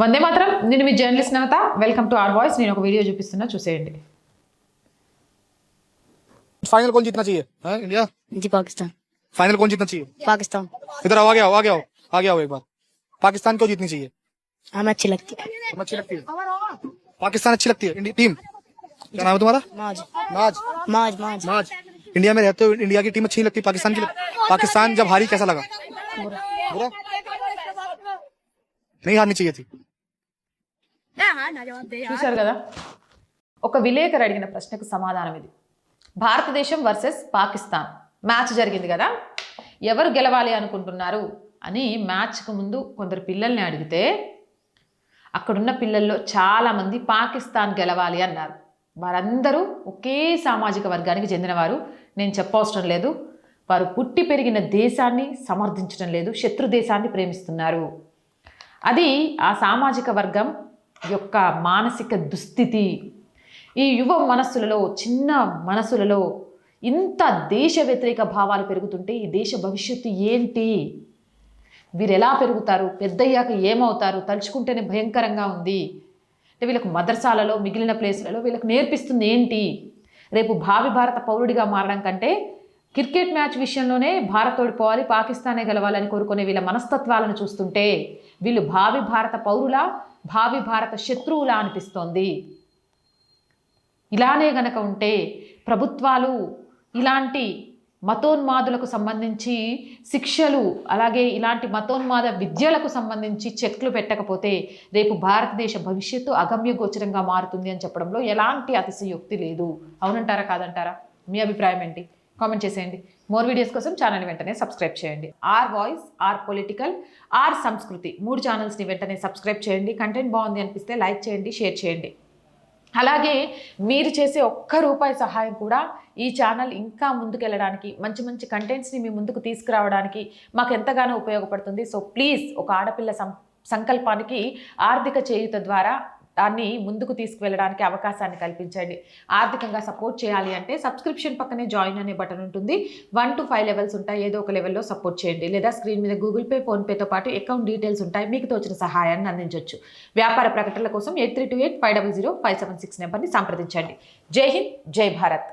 వందే మాత్రం. నేను మీ journalist Navata. Welcome to our voice. నేను ఒక వీడియో చూపిస్తున్నా, చూసేయండి. फाइनल कौन जीतना चाहिए? इंडिया जी पाकिस्तान। फाइनल कौन जीतना चाहिए? पाकिस्तान। इधर आओ, आगे आओ, आगे आओ, आगे आओ एक बार। पाकिस्तान क्यों जीतनी चाहिए? हमें अच्छी लगती है। अच्छी लगती है पाकिस्तान, अच्छी लगती है टीम। क्या नाम है तुम्हारा? माज नाज। माज माज नाज। इंडिया में रहते हो, इंडिया की टीम अच्छी लगती है, पाकिस्तान की पाकिस्तान जब हारी कैसा लगा? बुरा। नहीं हारनी चाहिए थी। చూశారు కదా, ఒక విలేకరు అడిగిన ప్రశ్నకు సమాధానం ఇది. భారతదేశం వర్సెస్ పాకిస్తాన్ మ్యాచ్ జరిగింది కదా, ఎవరు గెలవాలి అనుకుంటున్నారు అని మ్యాచ్కు ముందు కొందరు పిల్లల్ని అడిగితే అక్కడున్న పిల్లల్లో చాలామంది పాకిస్తాన్ గెలవాలి అన్నారు. వారందరూ ఒకే సామాజిక వర్గానికి చెందినవారు. నేను చెప్పవసరం లేదు, వారు పుట్టి పెరిగిన దేశాన్ని సమర్థించడం లేదు, శత్రు దేశాన్ని ప్రేమిస్తున్నారు. అది ఆ సామాజిక వర్గం యొక్క మానసిక దుస్థితి. ఈ యువ మనస్సులలో, చిన్న మనసులలో ఇంత దేశ వ్యతిరేక భావాలు పెరుగుతుంటే ఈ దేశ భవిష్యత్తు ఏంటి? వీరు ఎలా పెరుగుతారు? పెద్దయ్యాక ఏమవుతారు? తలుచుకుంటేనే భయంకరంగా ఉంది. అంటే వీళ్ళకు మదర్సాలలో, మిగిలిన ప్లేసులలో వీళ్ళకు నేర్పిస్తుంది ఏంటి? రేపు భావి భారత పౌరుడిగా మారడం కంటే క్రికెట్ మ్యాచ్ విషయంలోనే భారత్ ఓడిపోవాలి, పాకిస్తానే గెలవాలని కోరుకునే వీళ్ళ మనస్తత్వాలను చూస్తుంటే వీళ్ళు భావి భారత పౌరులా, భావి భారత శత్రువులా అనిపిస్తోంది. ఇలానే గనక ఉంటే ప్రభుత్వాలు ఇలాంటి మతోన్మాదులకు సంబంధించి శిక్షలు, అలాగే ఇలాంటి మతోన్మాద విద్యలకు సంబంధించి చెక్లు పెట్టకపోతే రేపు భారతదేశ భవిష్యత్తు అగమ్యగోచరంగా మారుతుంది అని చెప్పడంలో ఎలాంటి అతిశయోక్తి లేదు. అవునంటారా, కాదంటారా? మీ అభిప్రాయం ఏంటి? కామెంట్ చేసేయండి. మోర్ వీడియోస్ కోసం ఛానల్ని వెంటనే సబ్స్క్రైబ్ చేయండి. R voice, R political, R Samskriti 3 ఛానల్స్ని వెంటనే సబ్స్క్రైబ్ చేయండి. కంటెంట్ బాగుంది అనిపిస్తే లైక్ చేయండి, షేర్ చేయండి. అలాగే మీరు చేసే ₹1 సహాయం కూడా ఈ ఛానల్ ఇంకా ముందుకెళ్ళడానికి, మంచి మంచి కంటెంట్స్ని మీ ముందుకు తీసుకురావడానికి మాకు ఎంతగానో ఉపయోగపడుతుంది. సో ప్లీజ్, ఒక ఆడపిల్ల సంకల్పానికి ఆర్థిక చేయూత ద్వారా దాన్ని ముందుకు తీసుకువెళ్ళడానికి అవకాశాన్ని కల్పించండి. ఆర్థికంగా సపోర్ట్ చేయాలి అంటే సబ్స్క్రిప్షన్ పక్కనే జాయిన్ అనే బటన్ ఉంటుంది. 1 to 5 లెవెల్స్ ఉంటాయి. ఏదో ఒక లెవెల్లో సపోర్ట్ చేయండి. లేదా స్క్రీన్ మీద గూగుల్ పే, ఫోన్పేతో పాటు అకౌంట్ డీటెయిల్స్ ఉంటాయి. మీకు తోచిన సహాయాన్ని అందించవచ్చు. వ్యాపార ప్రకటనల కోసం 8328 500 576 నెంబర్ని సంప్రదించండి. జై హింద్, జై భారత్.